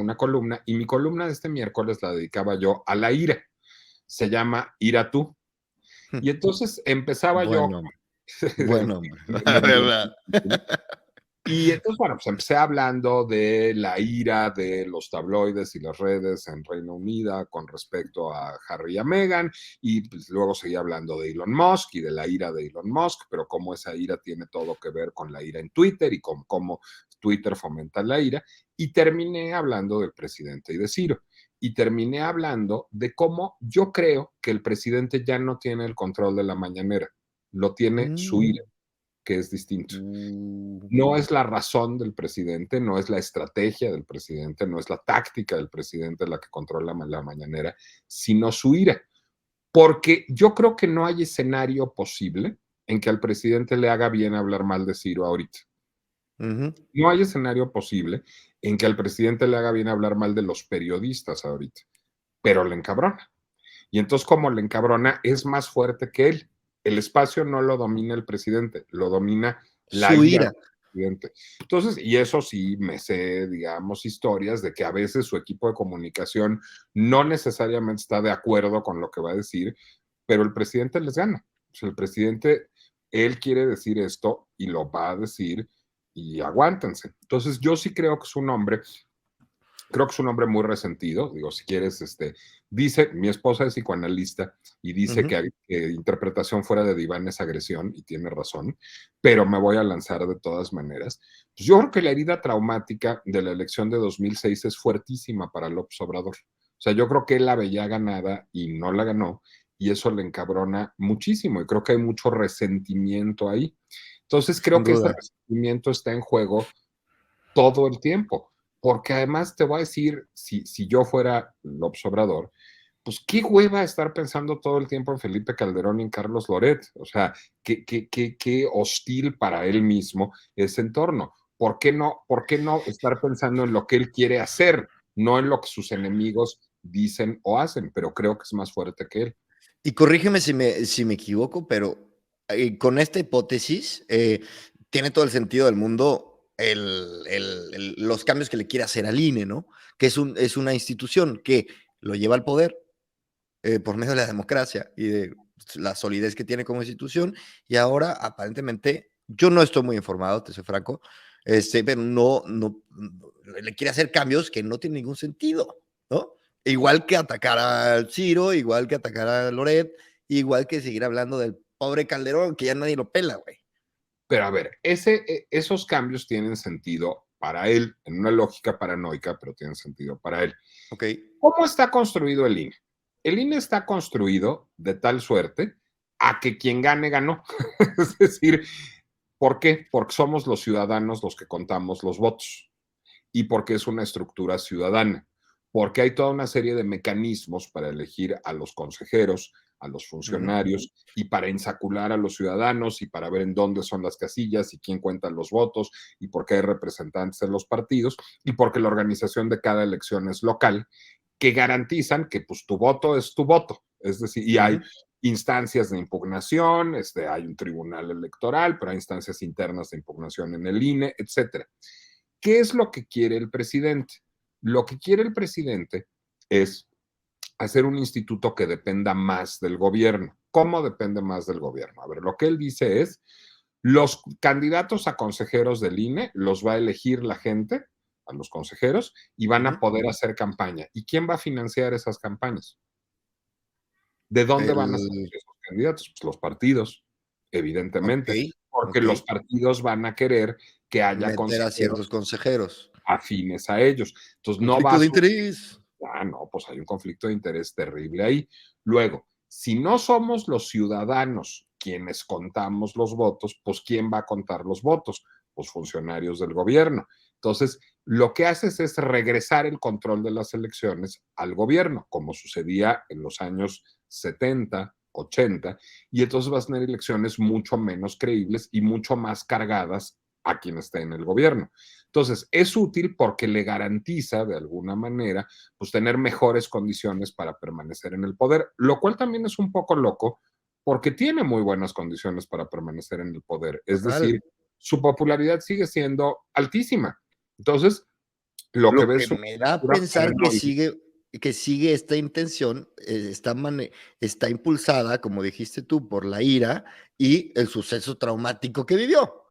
una columna y mi columna de este miércoles la dedicaba yo a la ira. Se llama Ira tú. Y entonces empezaba yo. Bueno, bueno, la verdad. Y entonces, bueno, pues empecé hablando de la ira de los tabloides y las redes en Reino Unido con respecto a Harry y a Meghan, y pues luego seguí hablando de Elon Musk y de la ira de Elon Musk, pero cómo esa ira tiene todo que ver con la ira en Twitter y con cómo Twitter fomenta la ira, y terminé hablando del presidente y de Ciro, y terminé hablando de cómo yo creo que el presidente ya no tiene el control de la mañanera, lo tiene su ira, que es distinto. No es la razón del presidente, no es la estrategia del presidente, no es la táctica del presidente la que controla la mañanera, sino su ira. Porque yo creo que no hay escenario posible en que al presidente le haga bien hablar mal de Ciro ahorita. No hay escenario posible en que al presidente le haga bien hablar mal de los periodistas ahorita, pero le encabrona. Y entonces, como le encabrona, es más fuerte que él. El espacio no lo domina el presidente, lo domina la Su ira ira. del presidente. Entonces, y eso sí, me sé, digamos, historias de que a veces su equipo de comunicación no necesariamente está de acuerdo con lo que va a decir, pero el presidente les gana. O sea, el presidente, él quiere decir esto y lo va a decir y aguántense. Entonces, yo sí creo que es un hombre. Creo que es un hombre muy resentido, digo, si quieres, dice, mi esposa es psicoanalista y dice que interpretación fuera de diván es agresión, y tiene razón, pero me voy a lanzar de todas maneras. Pues yo creo que la herida traumática de la elección de 2006 es fuertísima para López Obrador. O sea, yo creo que él la veía ganada y no la ganó, y eso le encabrona muchísimo, y creo que hay mucho resentimiento ahí. Entonces, creo Sin que ese duda. resentimiento está en juego todo el tiempo. Porque además te voy a decir, si yo fuera López Obrador, pues qué hueva estar pensando todo el tiempo en Felipe Calderón y en Carlos Loret. O sea, qué hostil para él mismo ese entorno. Por qué no estar pensando en lo que él quiere hacer, no en lo que sus enemigos dicen o hacen? Pero creo que es más fuerte que él. Y corrígeme si me equivoco, pero con esta hipótesis tiene todo el sentido del mundo los cambios que le quiere hacer al INE, ¿no? Que es una institución que lo lleva al poder por medio de la democracia y de la solidez que tiene como institución, y ahora aparentemente, yo no estoy muy informado, te soy franco, pero no le quiere hacer cambios que no tienen ningún sentido, ¿no? Igual que atacar a Ciro, igual que atacar a Loret, igual que seguir hablando del pobre Calderón, que ya nadie lo pela, güey. Pero a ver, esos cambios tienen sentido para él, en una lógica paranoica, pero tienen sentido para él. Ok. ¿Cómo está construido el INE? El INE está construido de tal suerte a que quien gane, ganó. Es decir, ¿por qué? Porque somos los ciudadanos los que contamos los votos y porque es una estructura ciudadana, porque hay toda una serie de mecanismos para elegir a los consejeros, a los funcionarios y para ensacular a los ciudadanos y para ver en dónde son las casillas y quién cuenta los votos y por qué hay representantes en los partidos y porque la organización de cada elección es local, que garantizan que pues tu voto es tu voto. Es decir, y hay instancias de impugnación, hay un tribunal electoral, pero hay instancias internas de impugnación en el INE, etcétera. ¿Qué es lo que quiere el presidente? Lo que quiere el presidente es hacer un instituto que dependa más del gobierno. ¿Cómo depende más del gobierno? A ver, lo que él dice es, los candidatos a consejeros del INE los va a elegir la gente, a los consejeros, y van a poder hacer campaña. ¿Y quién va a financiar esas campañas? ¿De dónde van a salir El, esos candidatos? Pues los partidos, ok, evidentemente, porque ok. los partidos van a querer que haya Meter a consejeros ciertos consejeros. afines a ellos. Entonces, no va Conflicto a de surgir. interés. Ah, no, pues hay un conflicto de interés terrible ahí. Luego, si no somos los ciudadanos quienes contamos los votos, pues ¿quién va a contar los votos? Pues funcionarios del gobierno. Entonces, lo que haces es regresar el control de las elecciones al gobierno, como sucedía en los años 70, 80, y entonces vas a tener elecciones mucho menos creíbles y mucho más cargadas a quien esté en el gobierno. Entonces, es útil porque le garantiza de alguna manera pues tener mejores condiciones para permanecer en el poder, lo cual también es un poco loco porque tiene muy buenas condiciones para permanecer en el poder. Es Total. decir, su popularidad sigue siendo altísima. Entonces, Lo que Lo ve que es una me da a postura pensar paranoide. que sigue esta intención, está impulsada, como dijiste tú, por la ira y el suceso traumático que vivió.